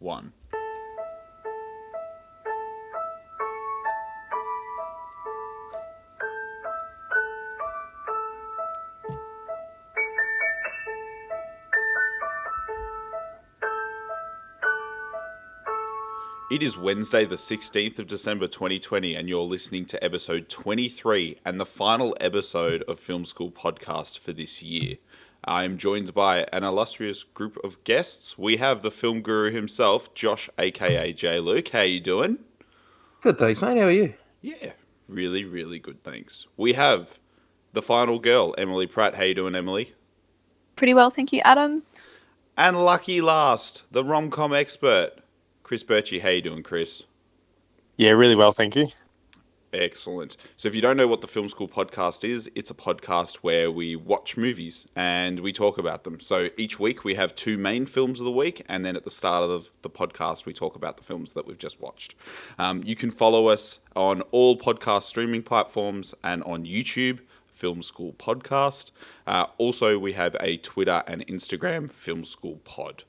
One. It is Wednesday, the 16th of December 2020, and you're listening to episode 23 and the final episode of Film School Podcast for this year. I am joined by an illustrious group of guests. We have the film guru himself, Josh, aka J. Luke. How you doing? Good, thanks, mate. How are you? Yeah, really, really good, thanks. We have the final girl, Emily Pratt. How you doing, Emily? Pretty well, thank you, Adam. And lucky last, the rom-com expert, Chris Birchie. How you doing, Chris? Yeah, really well, thank you. Excellent. So if you don't know what the Film School Podcast is, it's a podcast where we watch movies and we talk about them. So each week we have two main films of the week, and then at the start of the podcast we talk about the films that we've just watched. You can follow us on all podcast streaming platforms and on YouTube, Film School Podcast. Also, we have a Twitter and Instagram, Film School Pod.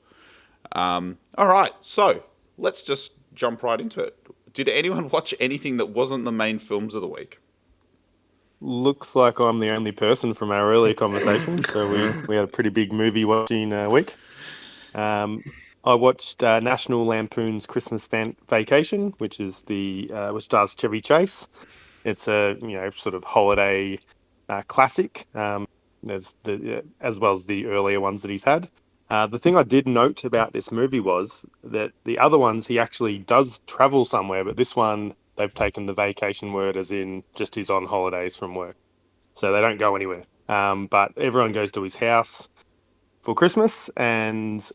All right, so let's just jump right into it. Did anyone watch anything that wasn't the main films of the week? Looks like I'm the only person from our earlier conversation, so we had a pretty big movie watching week. I watched National Lampoon's Christmas Vacation, which is which stars Chevy Chase. It's a sort of holiday classic, as well as the earlier ones that he's had. The thing I did note about this movie was that the other ones, he actually does travel somewhere, but this one, they've taken the vacation word as in just he's on holidays from work. So they don't go anywhere. But everyone goes to his house for Christmas, and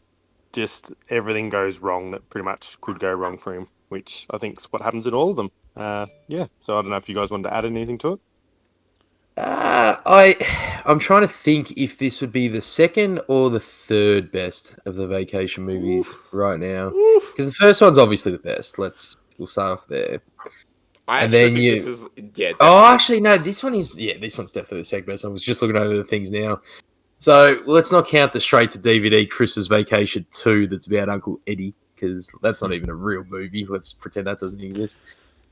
just everything goes wrong that pretty much could go wrong for him, which I think is what happens in all of them. So I don't know if you guys wanted to add anything to it. I'm trying to think if this would be the second or the third best of the vacation movies right now, because the first one's obviously the best. We'll start off there. This is definitely. Oh, actually, no. This one's definitely the second best. I was just looking over the things now. So let's not count the straight to DVD Christmas Vacation 2 that's about Uncle Eddie, because that's not even a real movie. Let's pretend that doesn't exist.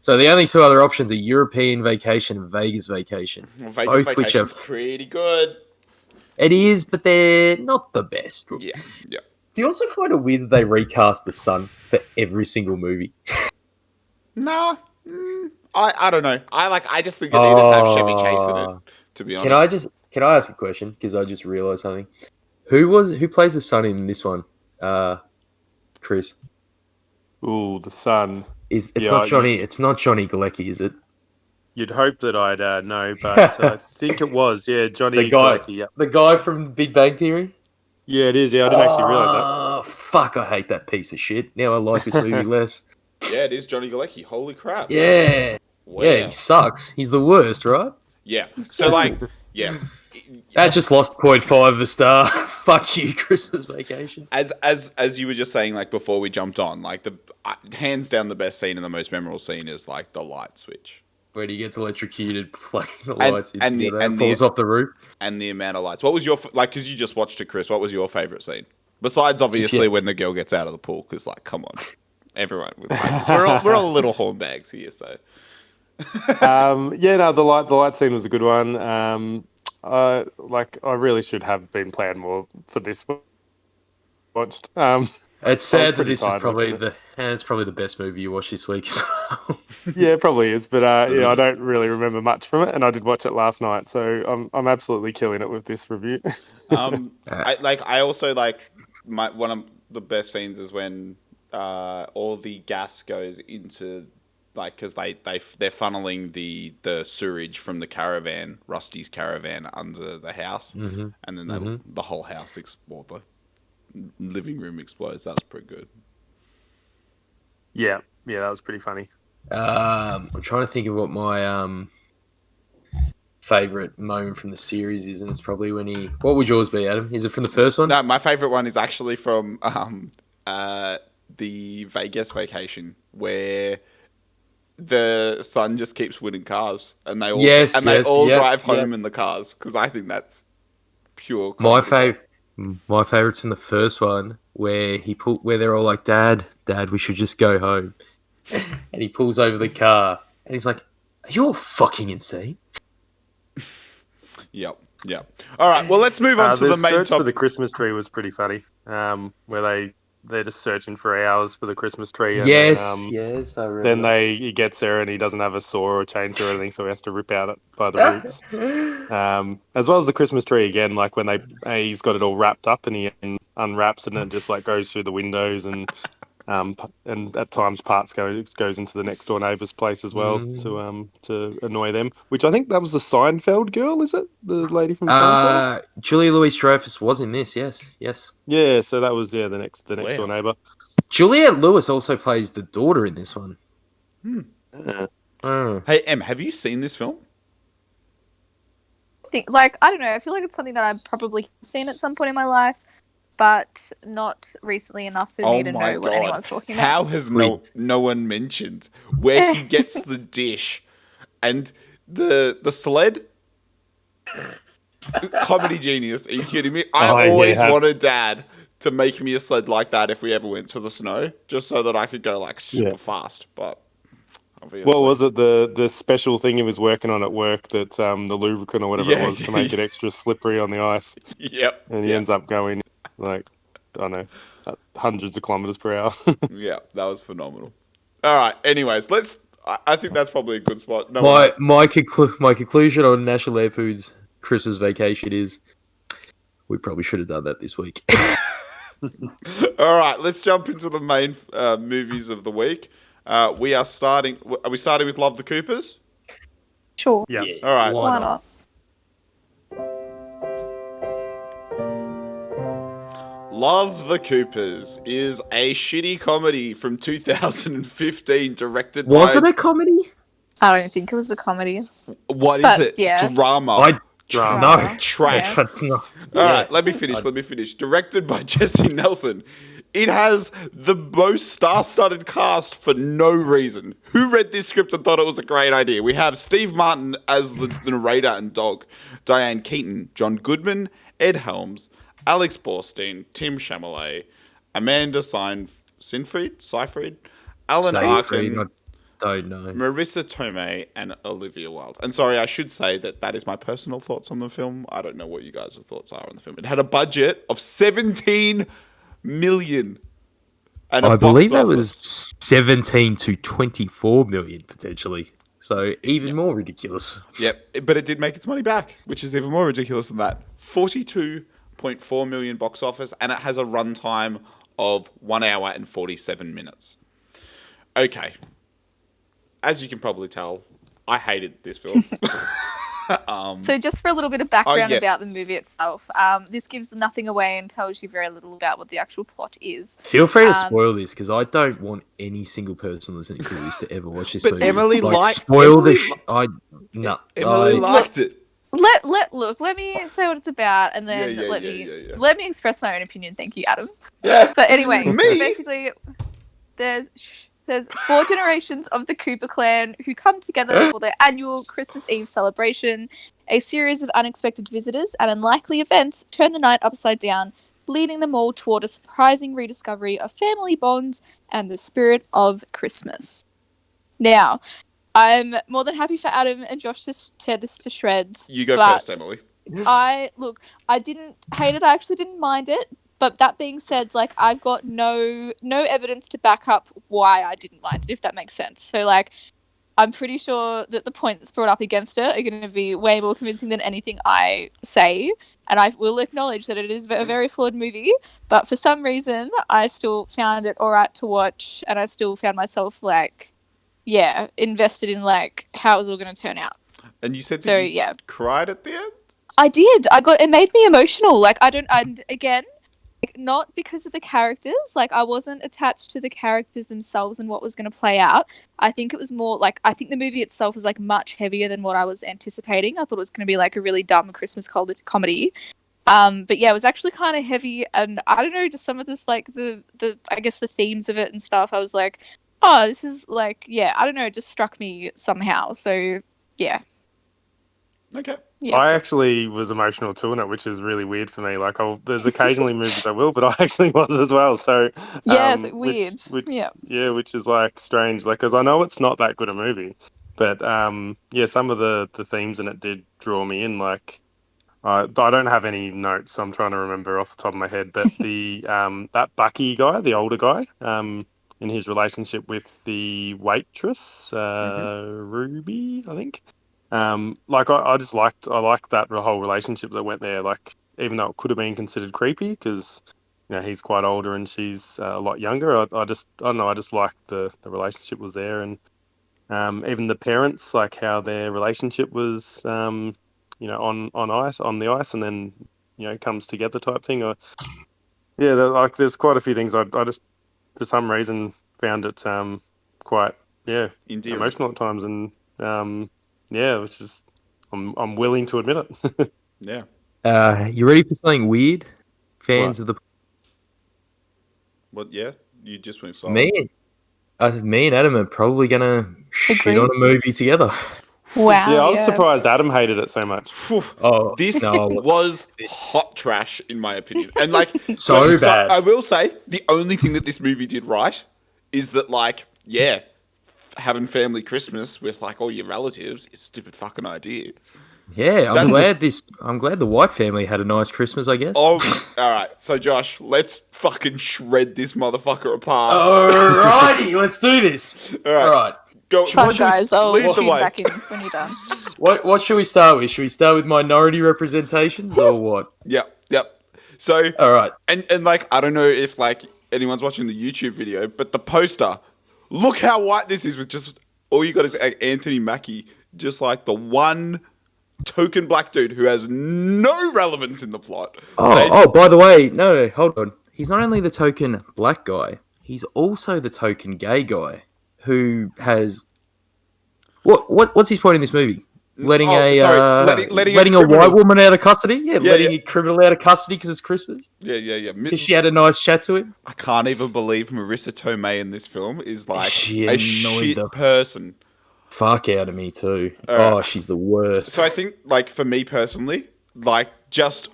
So the only two other options are European Vacation and Vegas Vacation. Vegas Vacation's pretty good. It is, but they're not the best. Yeah. Do you also find it weird that they recast the son for every single movie? Nah, I don't know. I just think it needed to have Chevy Chase in it. To be honest, can I ask a question? Because I just realised something. Who plays the son in this one? Chris. Ooh, the son. It's not Johnny Galecki, is it? You'd hope that I'd know, but I think it was. Yeah, Johnny Galecki. Yeah. The guy from Big Bang Theory. Yeah, it is. Yeah, I didn't actually realise that. Oh, fuck! I hate that piece of shit. Now I like this movie less. Yeah, it is Johnny Galecki. Holy crap! Yeah, wow. Yeah, he sucks. He's the worst, right? Yeah. So yeah. That just lost 0.5 of a star. Fuck you, Christmas Vacation. As you were just saying, before we jumped on, the hands down the best scene and the most memorable scene is the light switch. When he gets electrocuted, playing the lights and falls off the roof. And the amount of lights. What was your, because you just watched it, Chris, what was your favourite scene? Besides, obviously, when the girl gets out of the pool, because, come on. Everyone. We're all little hornbags here, so. The light scene was a good one. I really should have been planned more for this watched. It's sad that this is probably the best movie you watched this week as well. Yeah, it probably is, but I don't really remember much from it, and I did watch it last night, so I'm absolutely killing it with this review. I also one of the best scenes is when all the gas goes into. Because they're funneling the sewage from the caravan, Rusty's caravan, under the house, and then the whole house the living room explodes. That's pretty good. Yeah, that was pretty funny. I'm trying to think of what my favorite moment from the series is, and it's probably when he. What would yours be, Adam? Is it from the first one? No, my favorite one is actually from the Vegas Vacation, where the son just keeps winning cars, and they all drive home in the cars, because I think that's pure comedy. My favourite's from the first one where where they're all like, Dad, we should just go home. And he pulls over the car and he's like, are you all fucking insane? Yep. All right, well, let's move on to the main search topic. for the Christmas tree was pretty funny. Where they're just searching for hours for the Christmas tree. And Yes, I remember. then he gets there and he doesn't have a saw or a chainsaw or anything, so he has to rip out it by the roots. As well as the Christmas tree again, like when he's got it all wrapped up and he unwraps it and it just like goes through the windows and at times parts goes into the next door neighbour's place as well to annoy them. Which I think that was the Seinfeld girl, is it? The lady from Seinfeld? Julia Louis-Dreyfus was in this, yes. Yeah, so that was the next door neighbour. Juliette Lewis also plays the daughter in this one. Hey, Em, have you seen this film? I don't know. I feel like it's something that I've probably seen at some point in my life, but not recently enough for me to know what anyone's talking about. How has no one mentioned where he gets the dish and the sled? Comedy genius. Are you kidding me? I always wanted Dad to make me a sled like that if we ever went to the snow, just so that I could go like super fast. But obviously, what was it? The special thing he was working on at work that the lubricant or whatever it was to make it extra slippery on the ice. Yep. And he ends up going like, I don't know, hundreds of kilometers per hour. Yeah, that was phenomenal. All right. Anyways, I think that's probably a good spot. My conclusion on National Lampoon's Christmas Vacation is we probably should have done that this week. All right, let's jump into the main movies of the week. Are we starting with Love the Coopers? Sure. Yeah. All right. Why not? Love the Coopers is a shitty comedy from 2015 directed Was it a comedy? I don't think it was a comedy. What is it? Yeah. Drama. No. Trash. No. All right, let me finish. Directed by Jesse Nelson. It has the most star-studded cast for no reason. Who read this script and thought it was a great idea? We have Steve Martin as the narrator and dog, Diane Keaton, John Goodman, Ed Helms, Alex Borstein, Tim Chalamet, Amanda Seyfried, Alan Arkin, I don't know. Marissa Tomei, and Olivia Wilde. And sorry, I should say that is my personal thoughts on the film. I don't know what you guys' thoughts are on the film. It had a budget of 17 million. And I believe that was 17 to 24 million potentially. So even more ridiculous. Yep, but it did make its money back, which is even more ridiculous than that. 42.4 million box office, and it has a runtime of 1 hour and 47 minutes. Okay. As you can probably tell, I hated this film. So just for a little bit of background about the movie itself, this gives nothing away and tells you very little about what the actual plot is. Feel free to spoil this, because I don't want any single person listening to this to ever watch this movie. But Emily liked spoil Emily, no. Emily liked it. Let me say what it's about, and then let me express my own opinion. Thank you, Adam. Yeah. But anyway, so basically, there's 4 generations of the Cooper clan who come together for their annual Christmas Eve celebration. A series of unexpected visitors and unlikely events turn the night upside down, leading them all toward a surprising rediscovery of family bonds and the spirit of Christmas. Now, I'm more than happy for Adam and Josh to tear this to shreds. You go first, Emily. I didn't hate it. I actually didn't mind it. But that being said, like, I've got no evidence to back up why I didn't mind it, if that makes sense. So, like, I'm pretty sure that the points brought up against it are going to be way more convincing than anything I say. And I will acknowledge that it is a very flawed movie. But for some reason, I still found it all right to watch. And I still found myself, like, invested in, like, how it was all going to turn out. And you said that you cried at the end? I did. It made me emotional. Like, not because of the characters, like I wasn't attached to the characters themselves and what was going to play out. I think it was more like, I think the movie itself was like much heavier than what I was anticipating. I thought it was going to be like a really dumb Christmas comedy. But yeah, it was actually kind of heavy, and I don't know, just some of this, like the I guess the themes of it and stuff, I was like, oh, this is like, I don't know, it just struck me somehow. So yeah. Okay. Yeah. I actually was emotional too in it, which is really weird for me. Like, there's occasionally movies I will, but I actually was as well. So, Yeah, it's which, weird. which, Yeah. yeah, which is like strange. Like, because I know it's not that good a movie, but yeah, some of the themes in it did draw me in. Like, I don't have any notes, so I'm trying to remember off the top of my head. But the that Bucky guy, the older guy, in his relationship with the waitress, Ruby, I think. Like I liked that whole relationship that went there. Like, even though it could have been considered creepy because he's quite older and she's a lot younger. I don't know. I just liked the relationship was there, and even the parents, like how their relationship was, on the ice, and then comes together type thing. Yeah, like there's quite a few things I just for some reason found it quite Endearing. emotional at times, and yeah, it was just I'm willing to admit it. Yeah. You ready for something weird? Fans of the What? Yeah. You just went silent. me and Adam are probably gonna shit Agree. on a movie together. Wow. Yeah, I was surprised Adam hated it so much. Oh, This no, was hot trash, in my opinion. And like, So bad. I will say the only thing that this movie did right is that, like, yeah, having family Christmas with like all your relatives is a stupid fucking idea. Yeah, That's- I'm glad the White family had a nice Christmas, I guess. Oh, all right. So Josh, let's fucking shred this motherfucker apart. Alrighty, let's do this. All right. All right. Go. Fun, What should we- guys. I'll lead the tune way. back in when you're done. What should we start with? Should we start with minority representations or what? Yep. So, All right. and like, I don't know if like anyone's watching the YouTube video, but the poster, look how white this is with just all you got is Anthony Mackie, just like the one token black dude who has no relevance in the plot. By the way, no, hold on. He's not only the token black guy, he's also the token gay guy who has what's his point in this movie? Letting letting a criminal- white woman out of custody? Yeah, letting yeah. a criminal out of custody because it's Christmas? Yeah. Because she had a nice chat to him? I can't even believe Marissa Tomei in this film is like She a annoyed shit the person. fuck out of me too. Alright. Oh, she's the worst. So I think, like, for me personally, like, just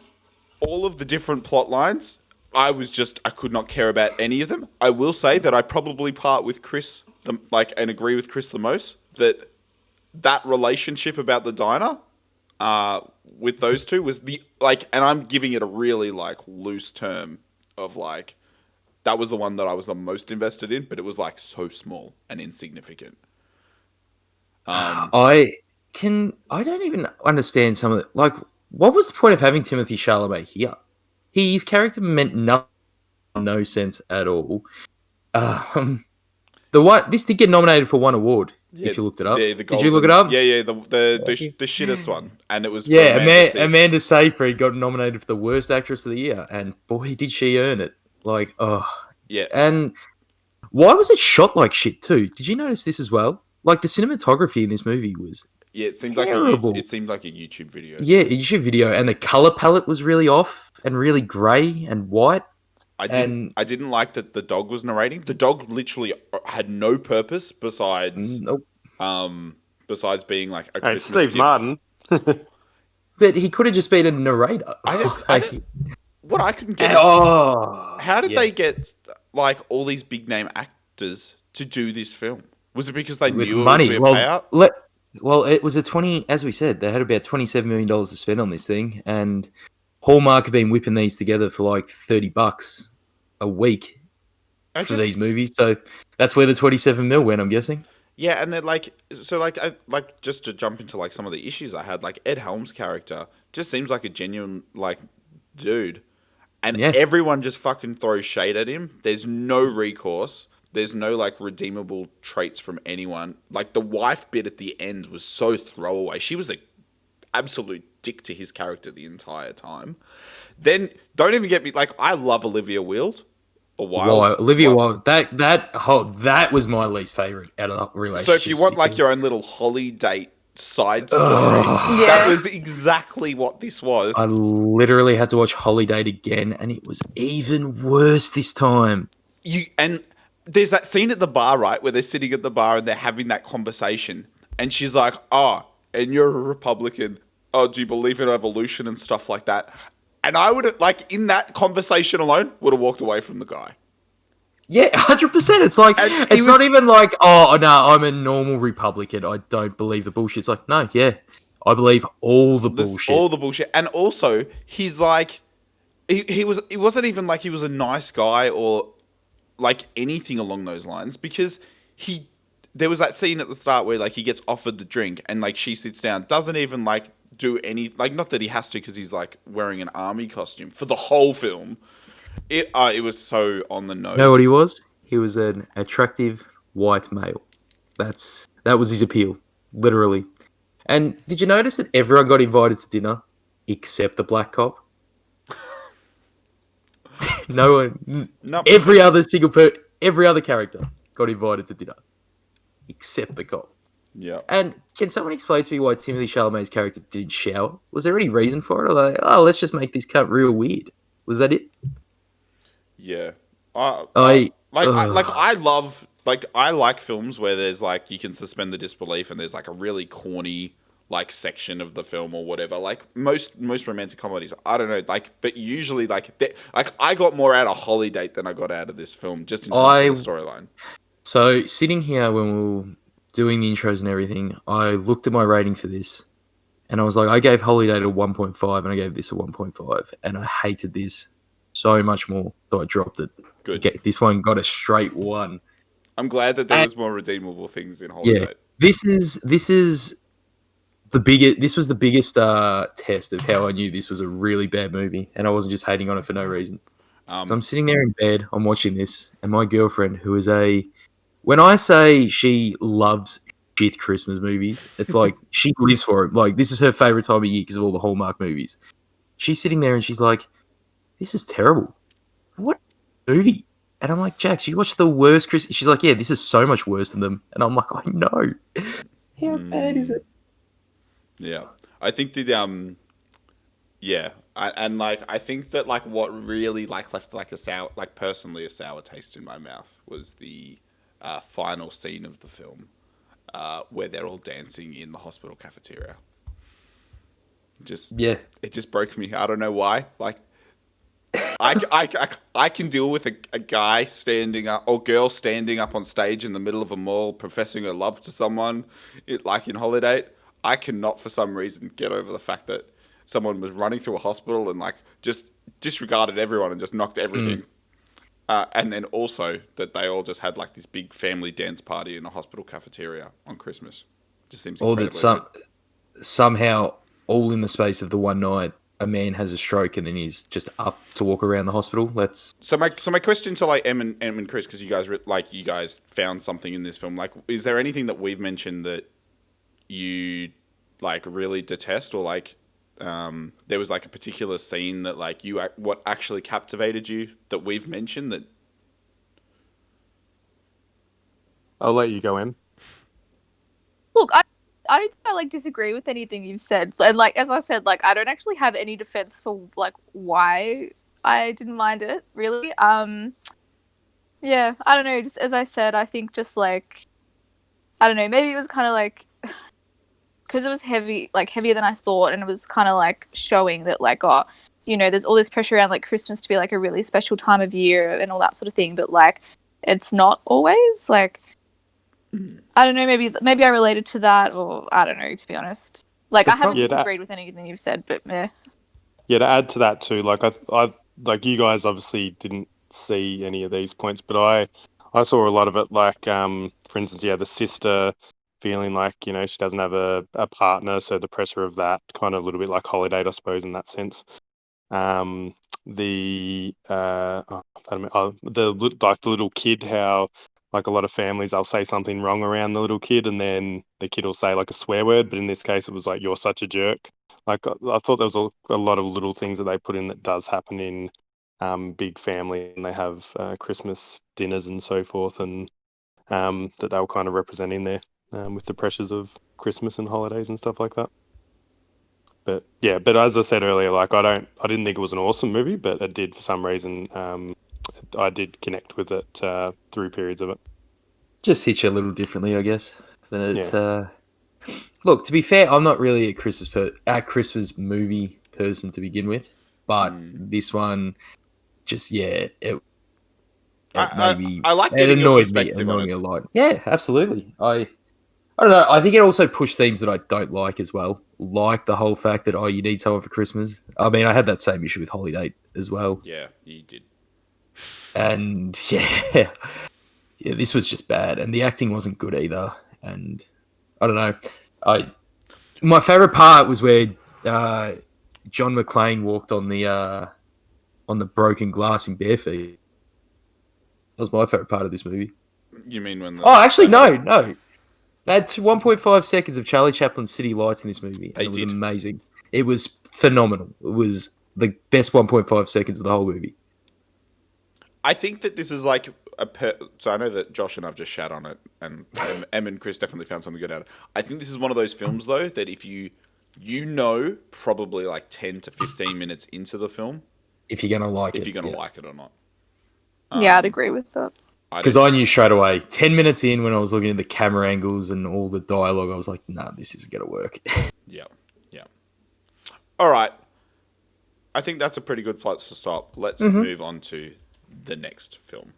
all of the different plot lines, I could not care about any of them. I will say that I probably part with Chris, and agree with Chris the most, that relationship about the diner, with those two was and I'm giving it a really, like, loose term of, like, that was the one that I was the most invested in, but it was, like, so small and insignificant. I don't even understand some of it. Like, what was the point of having Timothy Chalamet here? His character meant no sense at all. This did get nominated for one award. If you looked it up, did you look it up? Yeah, the shittest one, and it was for Amanda Seyfried got nominated for the worst actress of the year, and boy, did she earn it! Like, yeah. And why was it shot like shit too? Did you notice this as well? Like, the cinematography in this movie was It seemed terrible. it seemed like a YouTube video. Yeah, a YouTube video, and the color palette was really off and really grey and white. I didn't like that the dog was narrating. The dog literally had no purpose besides besides being like a Christmas Steve gift. Martin. But he could have just been a narrator. What I couldn't get is, how did they get like all these big name actors to do this film? Was it because they with knew money? it would be a payout? Well, it was as we said, they had about $27 million to spend on this thing, and Hallmark have been whipping these together for like $30 a week for these movies. So that's where the 27 mil went, I'm guessing. Yeah, and they're like, just to jump into like some of the issues I had, like Ed Helms' character just seems like a genuine like dude, and everyone just fucking throws shade at him. There's no recourse. There's no like redeemable traits from anyone. Like the wife bit at the end was so throwaway. She was a absolute dick to his character the entire time. Then don't even get me like I love Olivia Wilde. Olivia Wilde. That was my least favorite out of the relationship. So if you want like your own little holiday side story, that was exactly what this was. I literally had to watch Holiday again, and it was even worse this time. And there's that scene at the bar, right, where they're sitting at the bar and they're having that conversation, and she's like, "Oh, and you're a Republican, oh, do you believe in evolution and stuff like that? And I would like in that conversation alone would have walked away from the guy. Yeah, 100%. It's like it's not even like, oh no, I'm a normal Republican. I don't believe the bullshit. It's like, no, yeah, I believe all the bullshit. All the bullshit, and also he's like, he wasn't even like he was a nice guy or like anything along those lines because there was that scene at the start where like he gets offered the drink and like she sits down, doesn't even like do any like not that he has to because he's like wearing an army costume for the whole film. It was so on the nose. You know what he was? He was an attractive white male. That was his appeal, literally. And did you notice that everyone got invited to dinner except the black cop? No one. Nope. Every other character got invited to dinner except the cop. Yeah. And can someone explain to me why Timothée Chalamet's character didn't shower? Was there any reason for it? Or like, oh, let's just make this cut real weird. Was that it? Yeah. I like films where there's like you can suspend the disbelief and there's like a really corny like section of the film or whatever. Like most romantic comedies, I don't know, like but usually like I got more out of Holiday than I got out of this film just in terms of the storyline. So sitting here when we were doing the intros and everything, I looked at my rating for this and I was like, I gave Holiday a 1.5 and I gave this a 1.5 and I hated this so much more, so I dropped it. Good. This one got a straight 1. I'm glad that there was more redeemable things in Holiday. Yeah, this is the biggest. This was the biggest test of how I knew this was a really bad movie, and I wasn't just hating on it for no reason. So I'm sitting there in bed, I'm watching this, and my girlfriend, who is when I say she loves shit Christmas movies, it's like she lives for it. Like this is her favorite time of year because of all the Hallmark movies. She's sitting there and she's like, this is terrible. What movie? And I'm like, Jax, you watched the worst Christmas. She's like, yeah, this is so much worse than them. And I'm like, I know. How bad is it? Yeah, I think I think that like what really like left like a sour, like personally a sour taste in my mouth was the final scene of the film, where they're all dancing in the hospital cafeteria. It just broke me. I don't know why. Like. I can deal with a guy standing up or girl standing up on stage in the middle of a mall professing her love to someone, like in Holiday. I cannot for some reason get over the fact that someone was running through a hospital and like just disregarded everyone and just knocked everything. And then also that they all just had like this big family dance party in a hospital cafeteria on Christmas. Just seems incredible. Or that somehow all in the space of the one night, a man has a stroke and then he's just up to walk around the hospital. So my question to like Em and Chris, because you guys found something in this film. Like, is there anything that we've mentioned that you like really detest, or like there was like a particular scene that like what actually captivated you that we've mentioned that? I'll let you go in. Look, I don't think I like disagree with anything you've said, and like as I said, like I don't actually have any defense for like why I didn't mind it really. Yeah, I don't know. Just as I said, I think just like I don't know. Maybe it was kind of like because it was heavy, like heavier than I thought, and it was kind of like showing that like there's all this pressure around like Christmas to be like a really special time of year and all that sort of thing, but like it's not always like. I don't know, maybe I related to that, or I don't know, to be honest. Like, I haven't disagreed with anything you've said, but meh. Yeah, to add to that too, like I like you guys obviously didn't see any of these points, but I saw a lot of it. Like, for instance, the sister feeling like she doesn't have a partner, so the pressure of that kind of a little bit like Holiday, I suppose, in that sense. The little kid, how. Like a lot of families, I'll say something wrong around the little kid and then the kid will say like a swear word. But in this case, it was like, you're such a jerk. Like I thought there was a lot of little things that they put in that does happen in big family, and they have Christmas dinners and so forth, and that they were kind of representing there with the pressures of Christmas and holidays and stuff like that. But yeah, but as I said earlier, like I didn't think it was an awesome movie, but it did for some reason. I did connect with it through periods of it. Just hit you a little differently, I guess. Than it. Look, to be fair, I'm not really a Christmas movie person to begin with, but this one, just I, maybe I like it getting your annoyed me perspective on it. a lot. Yeah, absolutely. I don't know. I think it also pushed themes that I don't like as well, like the whole fact that you need someone for Christmas. I mean, I had that same issue with Holiday as well, Yeah, you did. and yeah, this was just bad, and the acting wasn't good either. And I don't know. My favorite part was where John McClane walked on the broken glass in bare feet. That was my favorite part of this movie. You mean when Oh, actually, no. They had 1.5 seconds of Charlie Chaplin's City Lights in this movie, and it was amazing. It was phenomenal. It was the best 1.5 seconds of the whole movie. I think that this is like so I know that Josh and I've just shat on it, and Em and Chris definitely found something good out of it. I think this is one of those films, though, that if you probably like 10 to 15 minutes into the film, if you're going to like if you're going to like it or not. Yeah, I'd agree with that. Because I knew straight away, 10 minutes in when I was looking at the camera angles and all the dialogue, I was like, nah, this isn't going to work. Yeah. All right. I think that's a pretty good place to stop. Let's move on to the next film.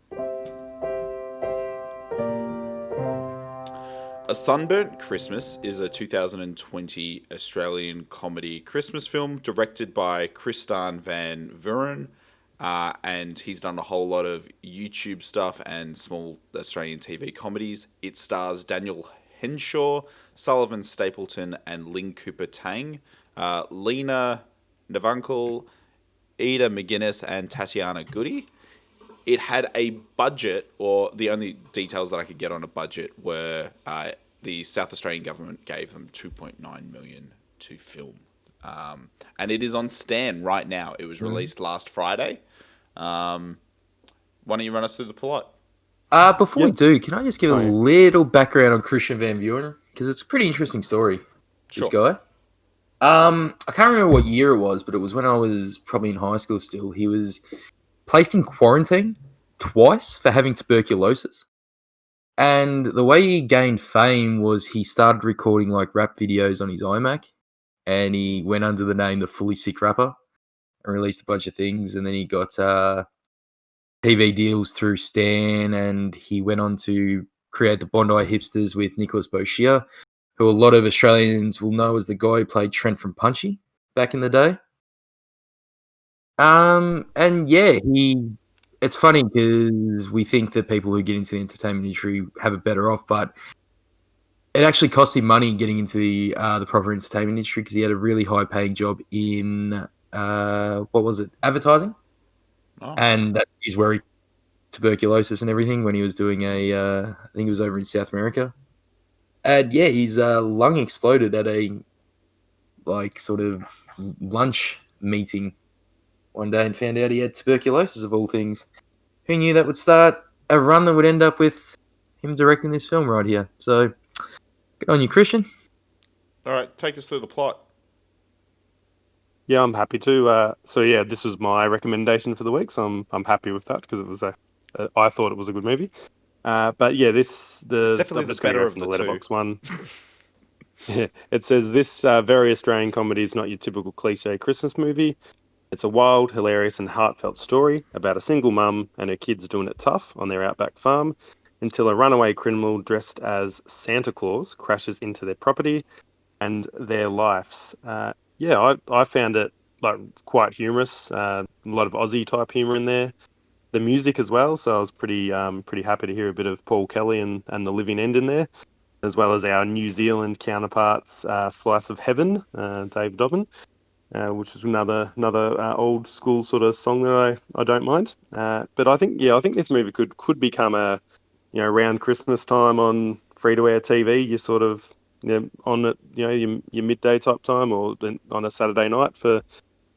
A Sunburnt Christmas is a 2020 Australian comedy Christmas film directed by Tristan van Vuren. And he's done a whole lot of YouTube stuff and small Australian TV comedies. It stars Daniel Henshaw, Sullivan Stapleton, and Ling Cooper Tang, Lena Navankel, Ida McGuinness, and Tatiana Goody. It had a budget, or the only details that I could get on a budget were the South Australian government gave them $2.9 million to film. And it is on Stan right now. It was released last Friday. Why don't you run us through the plot? Before we do, can I just give a little background on Christian Van Vuren? Because it's a pretty interesting story, this guy. I can't remember what year it was, but it was when I was probably in high school still. He was placed in quarantine twice for having tuberculosis. And the way he gained fame was he started recording like rap videos on his iMac. And he went under the name The Fully Sick Rapper and released a bunch of things. And then he got TV deals through Stan, and he went on to create the Bondi Hipsters with Nicholas Boshier, who a lot of Australians will know as the guy who played Trent from Punchy back in the day. And yeah, it's funny because we think that people who get into the entertainment industry have it better off, but it actually cost him money getting into the proper entertainment industry because he had a really high paying job in advertising. Oh. And that is where he tuberculosis and everything when he was doing I think it was over in South America. And yeah, his lung exploded at a like sort of lunch meeting one day and found out he had tuberculosis of all things. Who knew that would start a run that would end up with him directing this film right here? So good on you, Christian. All right, take us through the plot. Yeah, I'm happy to. So yeah, this was my recommendation for the week, so I'm happy with that because it was I thought it was a good movie. But yeah, It's definitely the better of from the the Letterboxd two. one. Yeah, it says this very Australian comedy is not your typical cliche Christmas movie. It's a wild, hilarious, and heartfelt story about a single mum and her kids doing it tough on their outback farm until a runaway criminal dressed as Santa Claus crashes into their property and their lives. Yeah, I found it like quite humorous. A lot of Aussie type humor in there. The music as well. So I was pretty happy to hear a bit of Paul Kelly and the Living End in there, as well as our New Zealand counterparts, Slice of Heaven, Dave Dobbin, which is another old school sort of song that I don't mind. But I think this movie could become around Christmas time on free to air TV. You sort of on it, your midday type time or on a Saturday night for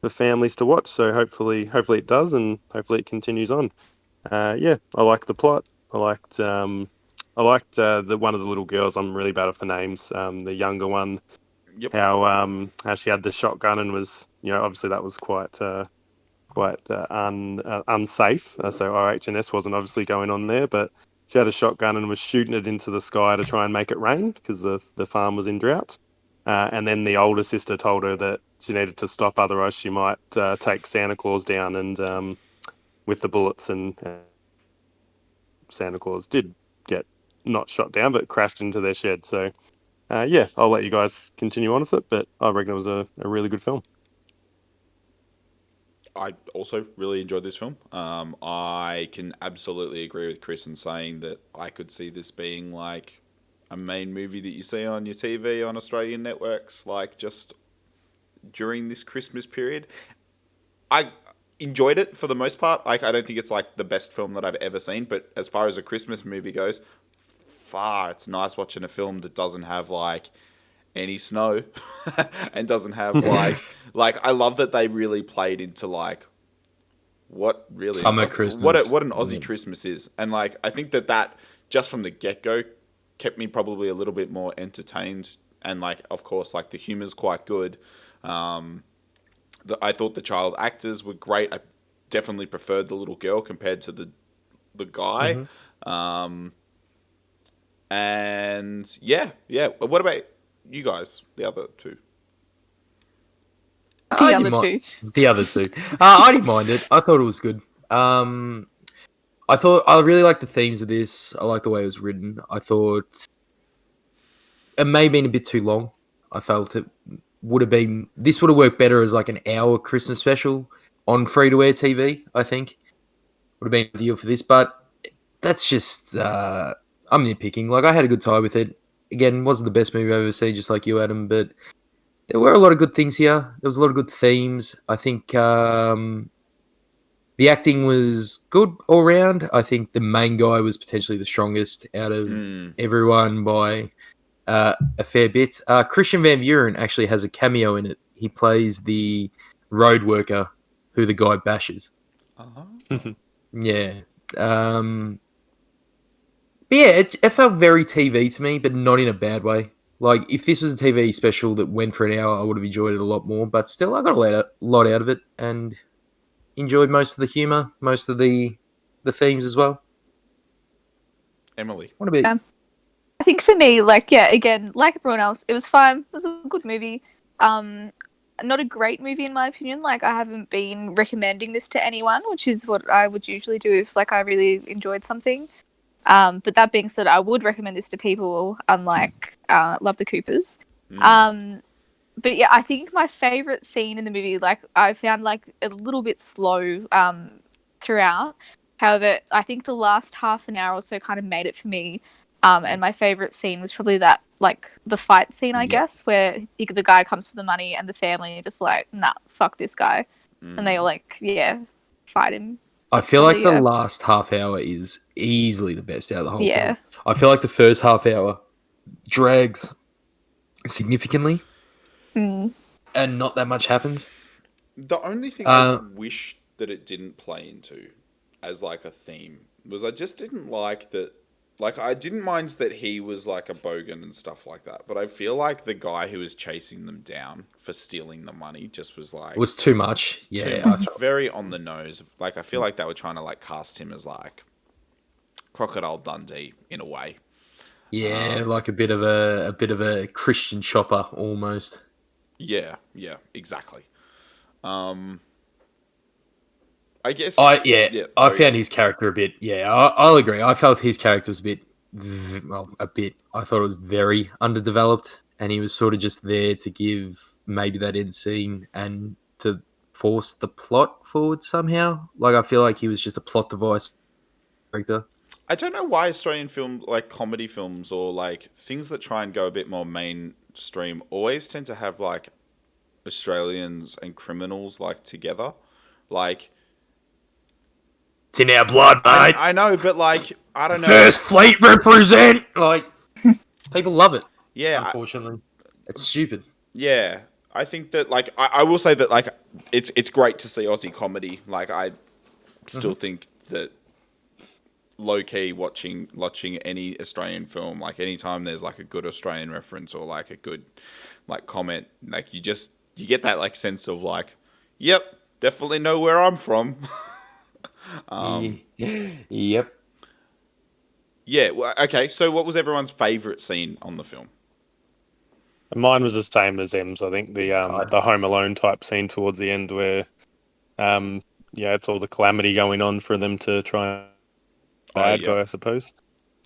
families to watch. So hopefully it does, and hopefully it continues on. Yeah, I liked the plot. I liked the one of the little girls. I'm really bad with the names. The younger one. Yep. How she had the shotgun and was obviously that was quite unsafe. So RHS wasn't obviously going on there, but she had a shotgun and was shooting it into the sky to try and make it rain because the farm was in drought. And then the older sister told her that she needed to stop, otherwise she might take Santa Claus down. And with the bullets, and Santa Claus did get not shot down, but crashed into their shed. So, yeah, I'll let you guys continue on with it, but I reckon it was a really good film. I also really enjoyed this film. I can absolutely agree with Chris in saying that I could see this being like a main movie that you see on your TV on Australian networks, like just during this Christmas period. I enjoyed it for the most part. Like, I don't think it's like the best film that I've ever seen, but as far as a Christmas movie goes, it's nice watching a film that doesn't have like any snow and doesn't have like I love that they really played into like what really Summer Christmas. what an Aussie Christmas is. And like I think that just from the get-go kept me probably a little bit more entertained, and like of course like the humor's quite good. I thought the child actors were great. I definitely preferred the little girl compared to the guy. And yeah. What about you guys? The other two? The other two. The other two. I didn't mind it. I thought it was good. I thought I really liked the themes of this. I liked the way it was written. I thought it may have been a bit too long. I felt it would have been. This would have worked better as like an hour Christmas special on free-to-air TV. I think would have been ideal for this, but that's just. I'm nitpicking. Like I had a good time with it. Again, wasn't the best movie I've ever seen, just like you, Adam, but there were a lot of good things here. There was a lot of good themes. I think the acting was good all around. I think the main guy was potentially the strongest out of everyone by a fair bit. Christian Van Buren actually has a cameo in it. He plays the road worker who the guy bashes. Yeah. But yeah, it felt very TV to me, but not in a bad way. Like, if this was a TV special that went for an hour, I would have enjoyed it a lot more. But still, I got a lot out of it and enjoyed most of the humour, most of the themes as well. Emily. What about I think for me, like, yeah, again, like everyone else, it was fine. It was a good movie. Not a great movie in my opinion. Like, I haven't been recommending this to anyone, which is what I would usually do if, like, I really enjoyed something. But that being said, I would recommend this to people, unlike Love the Coopers. But yeah, I think my favourite scene in the movie, like, I found, like, a little bit slow throughout. However, I think the last half an hour or so kind of made it for me. And my favourite scene was probably that, like, the fight scene, I guess, where the guy comes for the money and the family are just like, nah, fuck this guy. And they all, like, fight him. I feel like the last half hour is easily the best out of the whole Yeah. thing. I feel like the first half hour drags significantly and not that much happens. The only thing I wish that it didn't play into as like a theme was I just didn't like that. Like, I didn't mind that he was like a bogan and stuff like that, but I feel like the guy who was chasing them down for stealing the money just was like... It was too much. Yeah. Too much. Very on the nose. Like, I feel like they were trying to like cast him as like Crocodile Dundee in a way. Yeah, like a bit of a Christian Chopper almost. Yeah, exactly. I guess. I found his character a bit. Yeah, I'll agree. I felt his character was a bit. I thought it was very underdeveloped, and he was sort of just there to give maybe that end scene and to force the plot forward somehow. Like, I feel like he was just a plot device character. I don't know why Australian film, like comedy films or like things that try and go a bit more mainstream, always tend to have like Australians and criminals like together, like. It's in our blood, mate. I know, but like, I don't know. First Fleet represent. Like, people love it. Yeah. Unfortunately, it's stupid. Yeah, I think that like I will say that like it's great to see Aussie comedy. Like, I still think that low key watching any Australian film, like anytime there's like a good Australian reference or like a good like comment, like you get that like sense of like, yep, definitely know where I'm from. Yep. Yeah. Well, okay. So, what was everyone's favourite scene on the film? Mine was the same as M's. I think the Home Alone type scene towards the end where, it's all the calamity going on for them to try and bad guy, I suppose.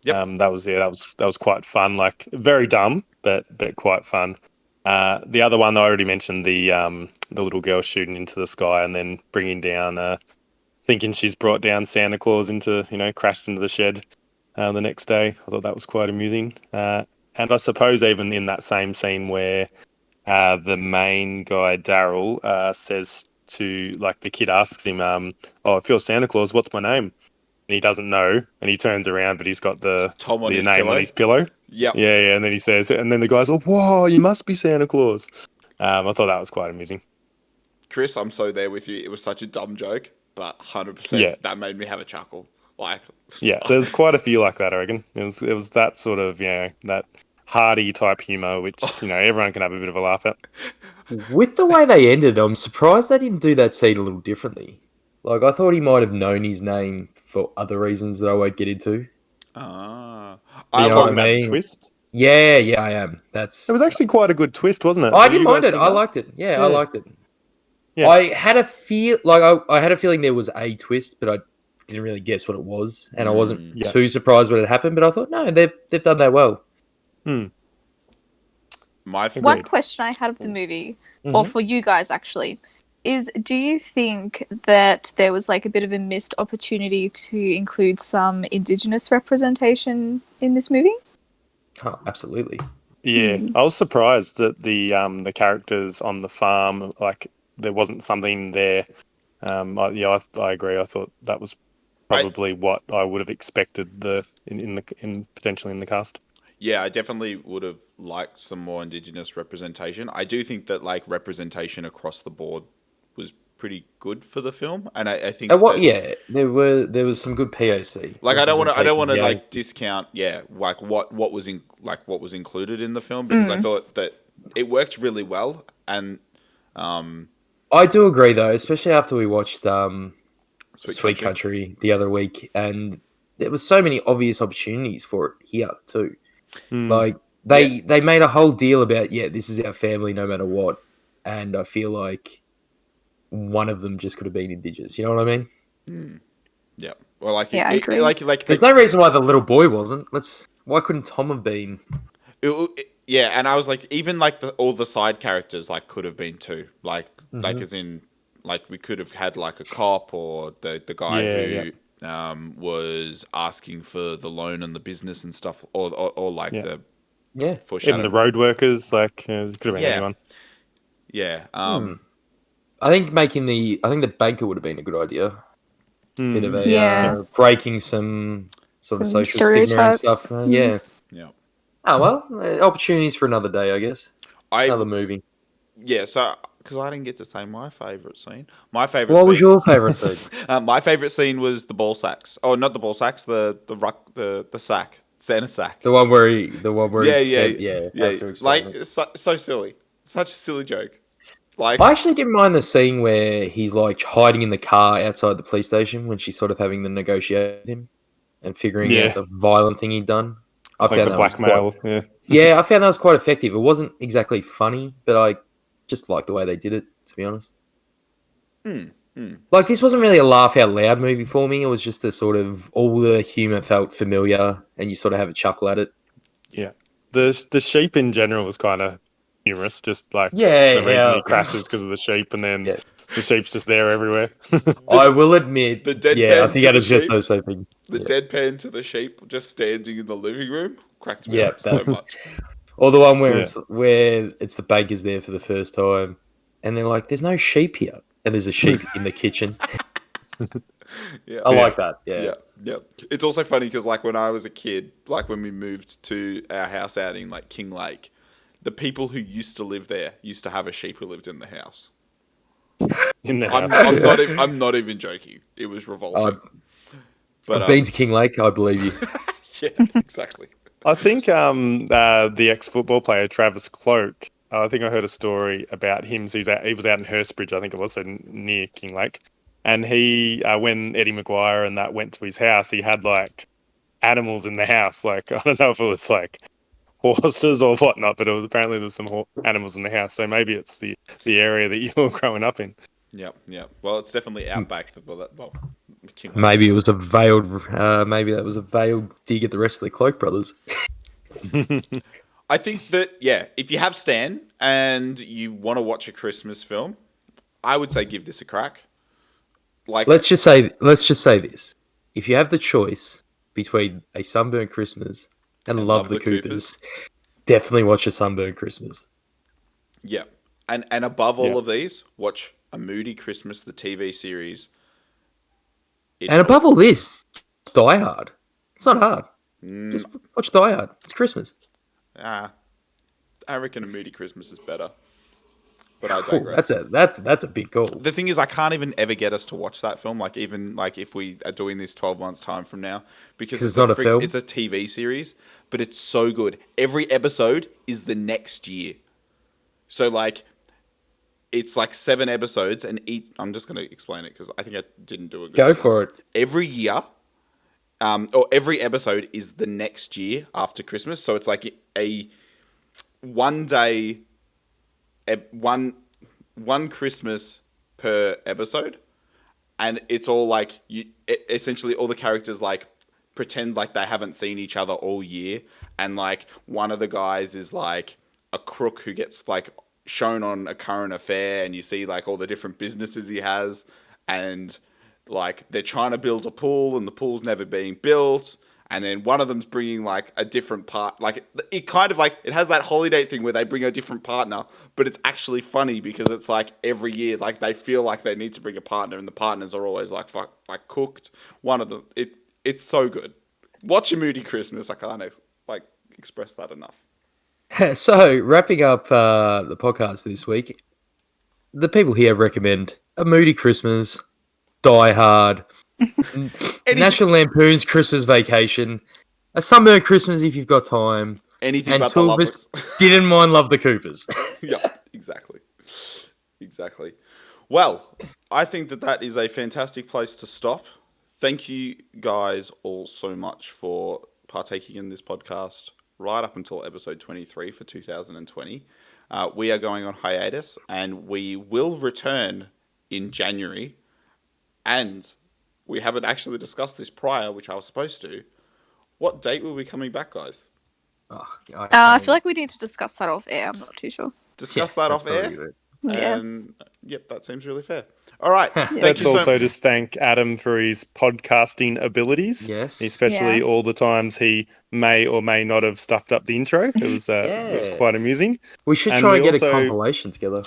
Yep. That was quite fun. Like very dumb, but quite fun. The other one I already mentioned, the little girl shooting into the sky and then bringing down, thinking she's brought down Santa Claus crashed into the shed the next day. I thought that was quite amusing. And I suppose even in that same scene where the main guy, Daryl, says to, like, the kid asks him, if you're Santa Claus, what's my name? And he doesn't know, and he turns around, but he's got the name on his pillow. Yep. Yeah, and then he says, and then the guy's like, whoa, you must be Santa Claus. I thought that was quite amusing. Chris, I'm so there with you. It was such a dumb joke, but 100% that made me have a chuckle. Like, yeah, there's quite a few like that, I reckon. It was that sort of, that hearty type humour, which, everyone can have a bit of a laugh at. With the way they ended, I'm surprised they didn't do that scene a little differently. Like, I thought he might have known his name for other reasons that I won't get into. I talking about the twist. Yeah, I am. It was actually quite a good twist, wasn't it? I didn't mind it. I liked it. Yeah, I liked it. Yeah. I had a feeling there was a twist, but I didn't really guess what it was, and I wasn't too surprised when it happened. But I thought, no, they've done that well. One question I had of the movie, or for you guys actually, is do you think that there was like a bit of a missed opportunity to include some Indigenous representation in this movie? Oh, absolutely. Yeah, I was surprised that the characters on the farm, like, there wasn't something there. I agree. I thought that was probably what I would have expected potentially in the cast. Yeah, I definitely would have liked some more Indigenous representation. I do think that, like, representation across the board was pretty good for the film, and I think there was some good POC. Like, I don't want to like discount like what was included in the film, because I thought that it worked really well, and I do agree though, especially after we watched Sweet Country the other week, and there was so many obvious opportunities for it here too. Like they made a whole deal about this is our family no matter what, and I feel like one of them just could have been Indigenous. You know what I mean? Yeah. Well, I agree. Like there's no reason why the little boy wasn't. Why couldn't Tom have been? And I was like, even like all the side characters like could have been too. Like as in, like, we could have had like a cop or the guy who was asking for the loan and the business and stuff, or like the even the road workers, like, it could have been anyone. Yeah. I think the banker would have been a good idea. Bit of a breaking some sort of social stigma and stuff. Yeah. Oh well, opportunities for another day, I guess. Another movie. Yeah. So, because I didn't get to say my favourite scene. What was your favourite scene? My favourite scene was the ball sacks. Oh, not the ball sacks. The sack. Santa sack. The one where he. Like, so silly. Such a silly joke. Like, I actually didn't mind the scene where he's like hiding in the car outside the police station when she's sort of having the negotiate with him and figuring out the violent thing he'd done. I found the blackmail. I found that was quite effective. It wasn't exactly funny, but I just liked the way they did it, to be honest. Like, this wasn't really a laugh out loud movie for me. It was just a sort of, all the humour felt familiar and you sort of have a chuckle at it. Yeah. The sheep in general was kind of humorous, just like the reason he crashes because of the sheep, and then the sheep's just there everywhere. I will admit, the deadpan I think that is just the same thing. The deadpan to the sheep just standing in the living room cracks me up so much. Or the one where it's the bankers there for the first time, and they're like, "There's no sheep here," and there's a sheep in the kitchen. I like that. Yeah. It's also funny because, like, when I was a kid, like when we moved to our house out in like King Lake, the people who used to live there used to have a sheep who lived in the house. I'm not even joking. It was revolting. I've been to King Lake. I believe you. Yeah, exactly. I think the ex-football player Travis Cloak, I think I heard a story about him. So he was out in Hurstbridge, I think it was, so near King Lake. And he, when Eddie Maguire and that went to his house, he had like animals in the house. Like, I don't know if it was like horses or whatnot, but it was apparently there was some animals in the house. So maybe it's the area that you were growing up in. Yep. Well, it's definitely outback. Maybe it was a veiled. Maybe that was a veiled dig at the rest of the Cloak Brothers. I think that, yeah, if you have Stan and you want to watch a Christmas film, I would say give this a crack. Like, Let's just say this: if you have the choice between a Sunburnt Christmas and Love the Coopers, definitely watch a Sunburnt Christmas. Yeah, and above all of these, watch A Moody Christmas, the TV series. And above all this, Die Hard. It's not hard. Just watch Die Hard. It's Christmas. I reckon A Moody Christmas is better. But I digress. That's a big goal. The thing is, I can't even ever get us to watch that film. Like, even like if we are doing this 12 months time from now, because it's not a film. It's a TV series, but it's so good. Every episode is the next year. So like, it's like 7 episodes, and I'm just going to explain it because I think I didn't do a good job. Go for it. Every year, or every episode is the next year after Christmas. So it's like a one day, one Christmas per episode, and it's all like essentially all the characters like pretend like they haven't seen each other all year, and like one of the guys is like a crook who gets like shown on A Current Affair, and you see like all the different businesses he has, and like they're trying to build a pool and the pool's never being built, and then one of them's bringing like a different part, like it kind of like it has that holiday thing where they bring a different partner, but it's actually funny because it's like every year like they feel like they need to bring a partner, and the partners are always like cooked. One of them, it's so good. Watch A Moody Christmas. I can't like express that enough. So, wrapping up the podcast for this week, the people here recommend A Moody Christmas, Die Hard, National Lampoon's Christmas Vacation, A Sunburnt Christmas if you've got time, Anything and but the lovers. didn't mind Love the Coopers. Yeah, exactly. Well, I think that is a fantastic place to stop. Thank you guys all so much for partaking in this podcast right up until episode 23 for 2020. We are going on hiatus, and we will return in January. And we haven't actually discussed this prior, which I was supposed to. What date will we be coming back, guys? I feel like we need to discuss that off air. I'm not too sure. Discuss that off air? Good. Yeah. And yep, that seems really fair. All right. Let's also just thank Adam for his podcasting abilities. Yes. Especially all the times he may or may not have stuffed up the intro. It was quite amusing. We should try and get a compilation together.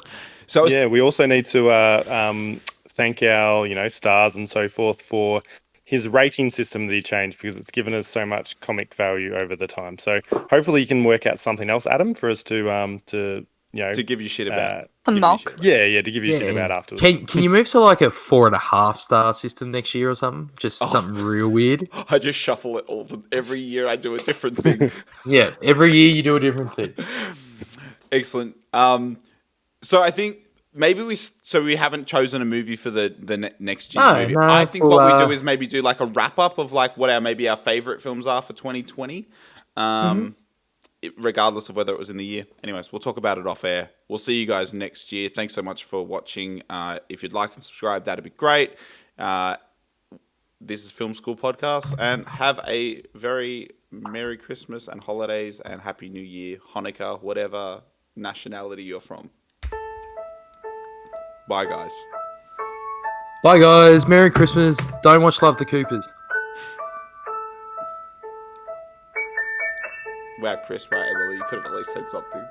So we also need to thank our stars and so forth for his rating system that he changed, because it's given us so much comic value over the time. So hopefully you can work out something else, Adam, for us to give you shit about. To give you shit about afterwards. Can you move to like a 4.5 star system next year or something? Just something real weird. I just shuffle it every year. I do a different thing. Yeah, every year you do a different thing. Excellent. So I think maybe we haven't chosen a movie for the next year's movie. No, I think what we do is maybe do like a wrap up of like what our favorite films are for 2020. Regardless of whether it was in the year. Anyways, we'll talk about it off air. We'll see you guys next year. Thanks so much for watching. If you'd like and subscribe, that'd be great. This is Film School Podcast, and have a very Merry Christmas and holidays and Happy New Year, Hanukkah, whatever nationality you're from. Bye, guys. Bye, guys. Merry Christmas. Don't watch Love the Coopers. Wow, Chris, right, Emily, you could have at least said something.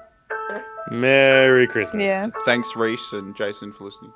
Merry Christmas. Yeah. Thanks, Reese and Jason, for listening.